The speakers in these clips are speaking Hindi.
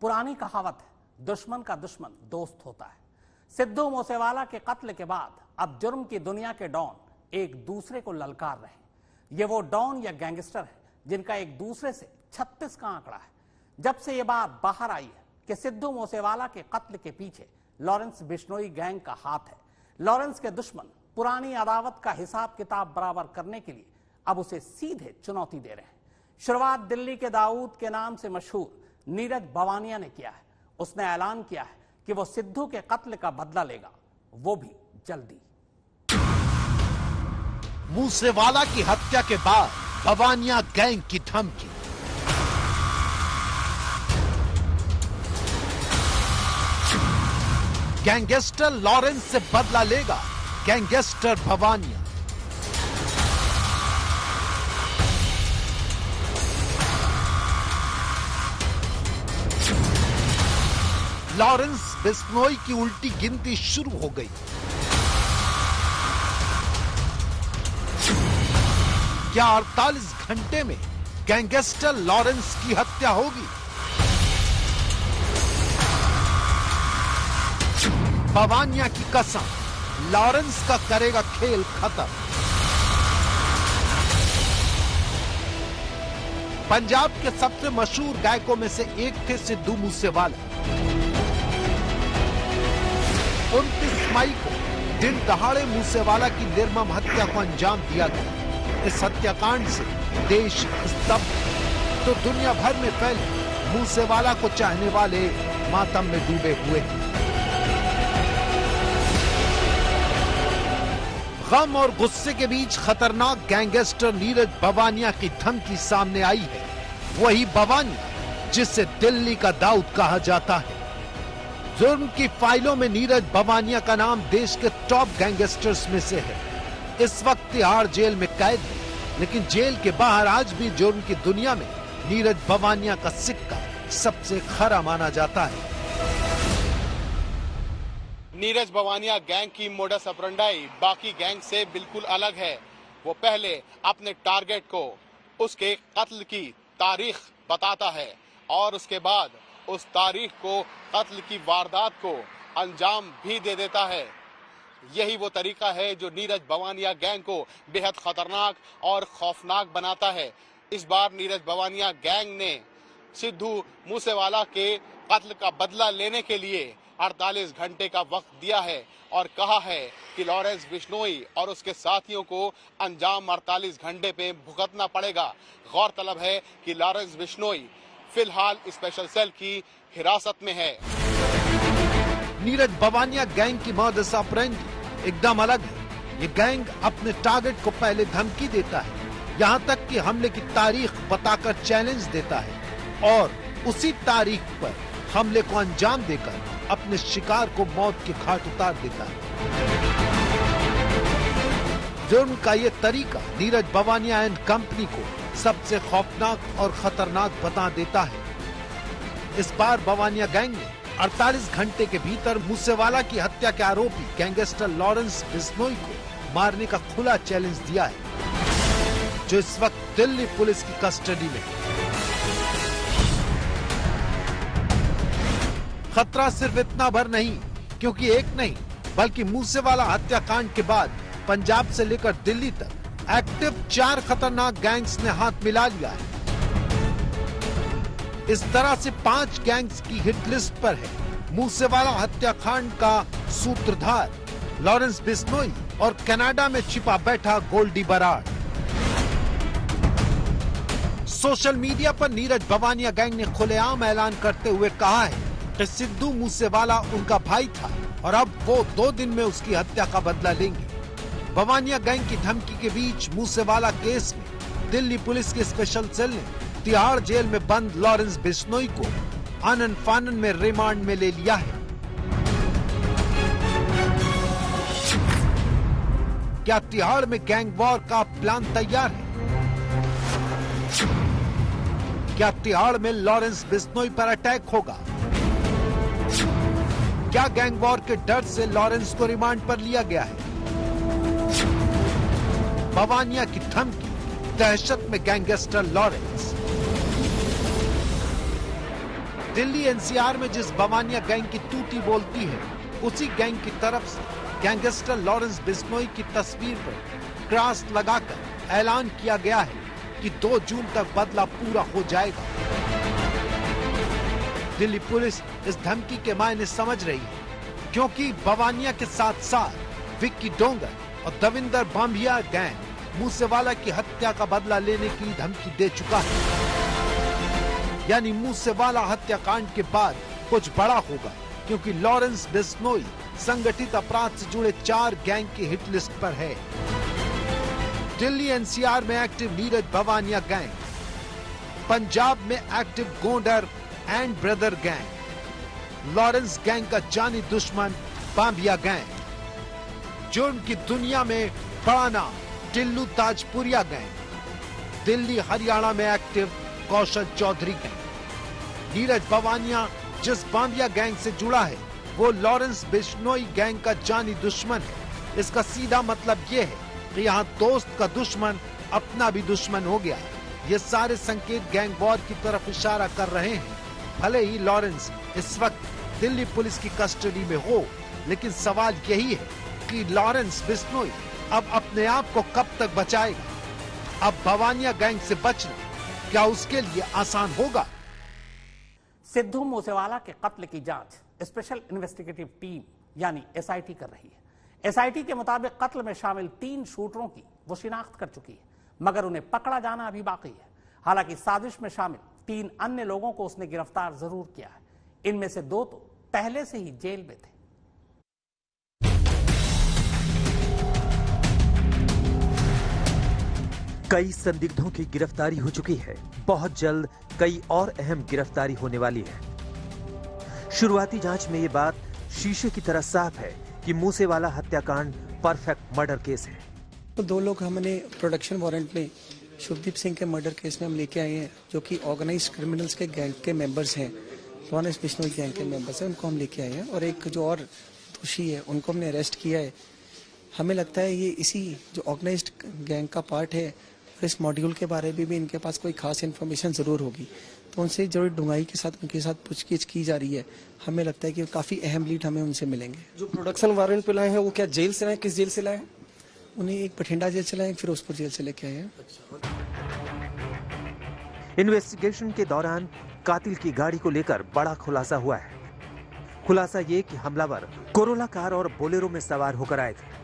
पुरानी कहावत है, दुश्मन का दुश्मन दोस्त होता है। सिद्धू मूसेवाला के कत्ल के बाद अब जुर्म की दुनिया के डॉन एक दूसरे को ललकार रहे हैं। ये वो डॉन या गैंगस्टर है जिनका एक दूसरे से 36 का आंकड़ा है। जब से ये बात बाहर आई है कि सिद्धू मूसेवाला के कत्ल के पीछे लॉरेंस बिश्नोई गैंग का हाथ है, लॉरेंस के दुश्मन पुरानी अदावत का हिसाब किताब बराबर करने के लिए अब उसे सीधे चुनौती दे रहे हैं। शुरुआत दिल्ली के दाऊद के नाम से मशहूर नीरज भवानिया ने किया है। उसने ऐलान किया है कि वो सिद्धू के कत्ल का बदला लेगा, वो भी जल्दी। मूसेवाला की हत्या के बाद भवानिया गैंग की धमकी। गैंगस्टर लॉरेंस से बदला लेगा गैंगस्टर भवानिया। लॉरेंस बिश्नोई की उल्टी गिनती शुरू हो गई। क्या 48 घंटे में गैंगस्टर लॉरेंस की हत्या होगी? भवानिया की कसम, लॉरेंस का करेगा खेल खत्म। पंजाब के सबसे मशहूर गायकों में से एक थे सिद्धू मूसेवाला। 29 मई को दिन दहाड़े मूसेवाला की निर्मम हत्या को अंजाम दिया गया। इस हत्याकांड से देश स्तब्ध तो दुनिया भर में फैले मूसेवाला को चाहने वाले मातम में डूबे हुए हैं। गम और गुस्से के बीच खतरनाक गैंगस्टर नीरज भवानिया की धमकी सामने आई है। वही भवानिया जिसे दिल्ली का दाऊद कहा जाता है। जुर्म की फाइलों में नीरज भवानिया का नाम देश के टॉप गैंगस्टर्स में से है। इस वक्त तिहाड़ जेल में कैद है, लेकिन जेल के बाहर आज भी जुर्म की दुनिया में नीरज भवानिया का सिक्का सबसे खरा माना जाता है। नीरज भवानिया गैंग की मोडस ऑपरेंडाई बाकी गैंग से बिल्कुल अलग है। वो पहले अपने टारगेट को उसके कत्ल की तारीख बताता है और उसके बाद उस तारीख को, कत्ल की वारदात को अंजाम भी दे देता है। यही वो तरीका है जो नीरज भवानिया गैंग को बेहद खतरनाक और खौफनाक बनाता है। इस बार नीरज भवानिया गैंग ने सिद्धू मूसेवाला के कत्ल का बदला लेने के लिए 48 घंटे का वक्त दिया है और कहा है कि लॉरेंस बिश्नोई और उसके साथियों को अंजाम 48 घंटे पे भुगतना पड़ेगा। गौरतलब है कि लॉरेंस बिश्नोई फिलहाल स्पेशल सेल की हिरासत में है। नीरज भवानिया गैंग की मॉडस ऑपरेंडी एकदम अलग है। ये गैंग अपने टारगेट को पहले धमकी देता है, यहाँ तक कि हमले की तारीख बताकर चैलेंज देता है और उसी तारीख पर हमले को अंजाम देकर अपने शिकार को मौत के घाट उतार देता है। जुर्म का ये तरीका नीरज भवानिया एंड कंपनी को सबसे खौफनाक और खतरनाक बता देता है। इस बार भवानिया गैंग ने 48 घंटे के भीतर मूसेवाला की हत्या के आरोपी गैंगस्टर लॉरेंस बिश्नोई को मारने का खुला चैलेंज दिया है, जो इस वक्त दिल्ली पुलिस की कस्टडी में है। खतरा सिर्फ इतना भर नहीं, क्योंकि एक नहीं बल्कि मूसेवाला हत्याकांड के बाद पंजाब से लेकर दिल्ली तक एक्टिव 4 खतरनाक गैंग्स ने हाथ मिला लिया है। इस तरह से 5 गैंग्स की हिट लिस्ट पर है मूसेवाला हत्याकांड का सूत्रधार लॉरेंस बिश्नोई और कनाडा में छिपा बैठा गोल्डी बराड़। सोशल मीडिया पर नीरज भवानिया गैंग ने खुलेआम ऐलान करते हुए कहा है कि सिद्धू मूसेवाला उनका भाई था और अब वो 2 दिन में उसकी हत्या का बदला लेंगे। भवानिया गैंग की धमकी के बीच मूसेवाला केस में दिल्ली पुलिस के स्पेशल सेल ने तिहाड़ जेल में बंद लॉरेंस बिश्नोई को आनन फानन में रिमांड में ले लिया है। क्या तिहाड़ में गैंग वॉर का प्लान तैयार है? क्या तिहाड़ में लॉरेंस बिश्नोई पर अटैक होगा? क्या गैंग वॉर के डर से लॉरेंस को रिमांड पर लिया गया है? भवानिया की धमकी, दहशत में गैंगस्टर लॉरेंस। दिल्ली एनसीआर में जिस बवानिया गैंग की तूती बोलती है, उसी गैंग की तरफ से गैंगस्टर लॉरेंस बिश्नोई की तस्वीर पर क्रॉस लगाकर ऐलान किया गया है कि 2 जून तक बदला पूरा हो जाएगा। दिल्ली पुलिस इस धमकी के मायने समझ रही है, क्योंकि बवानिया के साथ साथ विक्की डोंगर और दविंदर बांभिया गैंग मूसेवाला की हत्या का बदला लेने की धमकी दे चुका है। यानी मूसेवाला हत्याकांड के बाद कुछ बड़ा होगा, क्योंकि लॉरेंस बिश्नोई संगठित अपराध से जुड़े 4 गैंग की हिट लिस्ट पर है। दिल्ली एनसीआर में एक्टिव नीरज भवानिया गैंग, पंजाब में active Gonder and brother gang, Lawrence gang का जानी दुश्मन बांभिया गैंग, जुर्म की दुनिया में बड़ा नाम टिल्लू ताजपुरिया गैंग, दिल्ली हरियाणा में एक्टिव कौशल चौधरी गैंग। नीरज भवानिया जिस बांभिया गैंग से जुड़ा है, वो लॉरेंस बिश्नोई गैंग का जानी दुश्मन है। इसका सीधा मतलब ये है कि यहाँ दोस्त का दुश्मन अपना भी दुश्मन हो गया। ये सारे संकेत गैंग वॉर की तरफ इशारा कर रहे हैं। भले ही लॉरेंस इस वक्त दिल्ली पुलिस की कस्टडी में हो, लेकिन सवाल यही है कि लॉरेंस बिश्नोई अब अपने आप को कब तक बचाएगा। अब भवानिया गैंग से बचना क्या उसके लिए आसान होगा? सिद्धू मूसेवाला के कत्ल की जांच स्पेशल इन्वेस्टिगेटिव टीम यानी एसआईटी कर रही है। एसआईटी के मुताबिक कत्ल में शामिल 3 शूटरों की वो शिनाख्त कर चुकी है, मगर उन्हें पकड़ा जाना अभी बाकी है। हालांकि साजिश में शामिल 3 अन्य लोगों को उसने गिरफ्तार जरूर किया है। इनमें से 2 तो पहले से ही जेल में थे। कई संदिग्धों की गिरफ्तारी हो चुकी है। बहुत जल्द कई और अहम गिरफ्तारी होने वाली है। शुरुआती जांच में ये बात शीशे की तरह साफ है कि मूसेवाला हत्याकांड परफेक्ट मर्डर केस है। तो 2 लोग हमने प्रोडक्शन वारंट में शुभदीप सिंह के मर्डर केस में हम लेके आए हैं, जो कि ऑर्गेनाइज्ड क्रिमिनल्स के गैंग के मेंबर्स हैं, लॉरेंस बिश्नोई गैंग के मेंबर्स हैं। उनको हम लेके आए हैं और एक जो और दोषी है उनको हमने अरेस्ट किया है। हमें लगता है ये इसी जो ऑर्गेनाइज्ड गैंग का पार्ट है, और इस मॉड्यूल के बारे में भी इनके पास कोई खास इन्फॉर्मेशन जरूर होगी, तो उनसे जरूर डूंगाई के साथ उनके साथ पूछगिछ की जा रही है। हमें लगता है कि काफी अहम लीड हमें उनसे मिलेंगे। जो प्रोडक्शन वारंट पे लाए हैं वो क्या जेल से लाए, किस जेल से लाए हैं? उन्हें एक बठिंडा जेल से लाए, एक फिरोजपुर जेल से लेके आए हैं। इन्वेस्टिगेशन के दौरान कातिल की गाड़ी को लेकर बड़ा खुलासा हुआ है। खुलासा ये कि हमलावर कोरोला कार और बोलेरो में सवार होकर आए थे।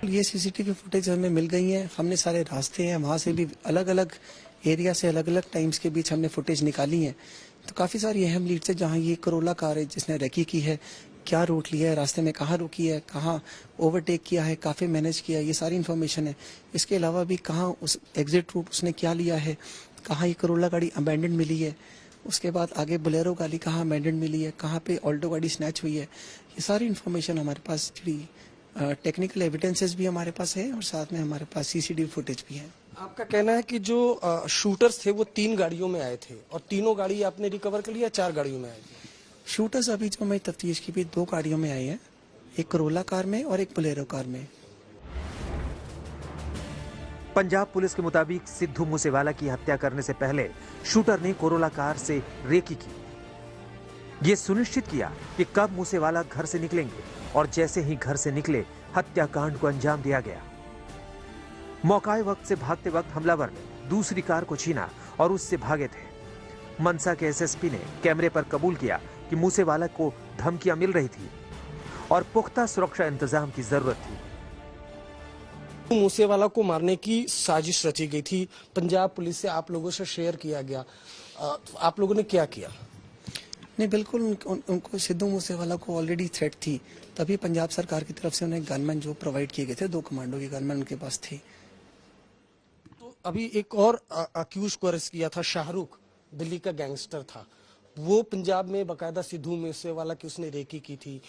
ये सीसीटीवी फुटेज हमें मिल गई है। हमने सारे रास्ते हैं वहाँ से भी अलग अलग एरिया से अलग अलग टाइम्स के बीच हमने फुटेज निकाली है। तो काफ़ी सारी अहम लीड्स है जहाँ ये कोरोला कार है जिसने रेकी की है, क्या रूट लिया है, रास्ते में कहाँ रुकी है, कहाँ ओवरटेक किया है, काफ़ी मैनेज किया है, ये सारी इन्फॉर्मेशन है। इसके अलावा भी कहाँ उस एग्जिट रूट उसने क्या लिया है, कहाँ ये कोरोला गाड़ी अबैंडन मिली है, उसके बाद आगे बोलेरो गाड़ी कहाँ अबैंडन मिली है, कहाँ पे ऑल्टो गाड़ी स्नैच हुई है, ये सारी इन्फॉर्मेशन हमारे पास टेक्निकल एविडेंसेस भी हमारे पास है और साथ में हमारे पास सीसीटीवी फुटेज भी है। आपका कहना है कि जो शूटर्स थे वो 3 गाड़ियों में आए थे और तीनों गाड़ी आपने रिकवर कर लिया, 4 गाड़ियों में आए थे? शूटर्स अभी जो हमें तफ्तीश की भी 2 गाड़ियों में आए हैं, एक कोरोला कार में और एक बोलेरो कार में। पंजाब पुलिस के मुताबिक सिद्धू मूसेवाला की हत्या करने से पहले शूटर ने कोरोला कार से रेकी की। ये सुनिश्चित किया कि कब मूसेवाला घर से निकलेंगे और जैसे ही घर से निकले हत्याकांड को अंजाम दिया गया। मौकाए वक्त से भागते वक्त हमलावर ने दूसरी कार को छीना और उससे भागे थे। मनसा के एसएसपी ने कैमरे पर कबूल किया कि मूसेवाला को धमकियां मिल रही थी और पुख्ता सुरक्षा इंतजाम की जरूरत थी। मूसेवाला को मारने की साजिश रची गई थी, पंजाब पुलिस से आप लोगों से शेयर किया गया। आप लोगों ने क्या किया? नहीं, बिल्कुल उनको सिद्धू मूसेवाला को ऑलरेडी थ्रेट थी, तभी पंजाब सरकार की तरफ से उन्हें गनमैन जो प्रोवाइड किए गए थे, 2 कमांडो के गनमैन उनके पास थे। तो अभी एक और अक्यूज को अरेस्ट किया था, शाहरुख, दिल्ली का गैंगस्टर था, वो पंजाब में बाकायदा सिद्धू मूसेवाला की उसने रेकी की थी,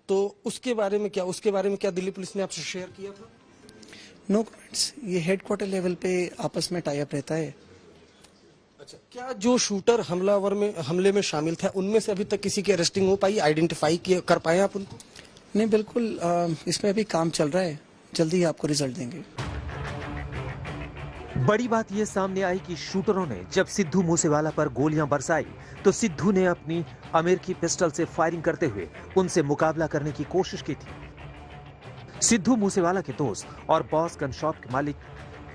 तो उसके बारे में क्या दिल्ली पुलिस ने आपसे शेयर किया था? नो कमेंट्स, ये हेडक्वार्टर लेवल पे आपस में टाई अप रहता है। अच्छा, क्या जो शूटर हमले में शामिल था उनमें से अभी तक किसी की अरेस्टिंग हो पाई, आइडेंटिफाई कर पाए आप उनको? नहीं, बिल्कुल इसमें अभी काम चल रहा है, जल्दी ही आपको रिजल्ट देंगे। बड़ी बात यह सामने आई कि शूटरों ने जब सिद्धू मूसेवाला पर गोलियां बरसाई तो सिद्धू ने अपनी अमेरिकी पिस्टल से फायरिंग करते हुए उनसे मुकाबला करने की कोशिश की थी। सिद्धू मूसेवाला के दोस्त और बॉस गन शॉप के मालिक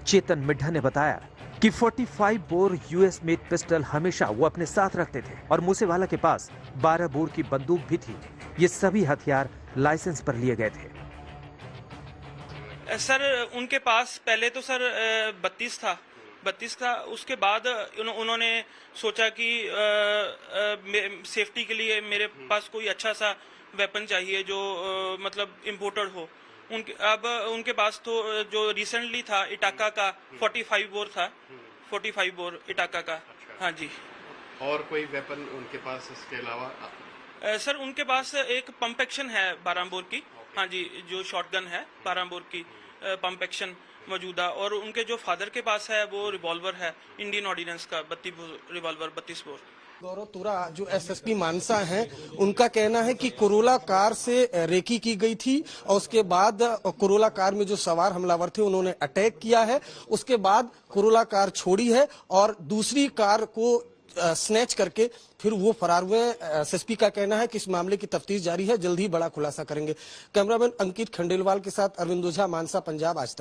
चेतन मिड्ढा ने बताया कि 45 बोर यूएस मेड पिस्टल हमेशा वो अपने साथ रखते थे और मूसेवाला के पास 12 बोर की बंदूक भी थी। ये सभी हथियार लाइसेंस पर लिए गए थे। सर उनके पास पहले तो सर 32 था। उसके बाद उन्होंने सोचा कि सेफ्टी के लिए मेरे पास कोई अच्छा सा वेपन चाहिए जो मतलब इम्पोर्टेड हो। उनके पास तो जो रिसेंटली था इटाका का 45 बोर था, 45 बोर इटाका का। हाँ जी। और कोई वेपन उनके पास इसके अलावा? सर उनके पास एक पंप एक्शन है 12 बोर की। हाँ जी, जो शॉटगन है 12 बोर की पंप एक्शन मौजूदा। और उनके जो फादर के पास है वो रिवॉल्वर है इंडियन ऑर्डिनेंस का 32 रिवॉल्वर 32 बोर। गौरव तुरा जो एसएसपी मानसा हैं, उनका कहना है कि कोरोला कार से रेकी की गई थी और उसके बाद कोरोला कार में जो सवार हमलावर थे उन्होंने अटैक किया है। उसके बाद कोरोला कार छोड़ी है और दूसरी कार को स्नैच करके फिर वो फरार हुए। एसएसपी का कहना है कि इस मामले की तफ्तीश जारी है, जल्द ही बड़ा खुलासा करेंगे। कैमरामैन अंकित खंडेलवाल के साथ अरविंद ओझा, मानसा, पंजाब आज तक।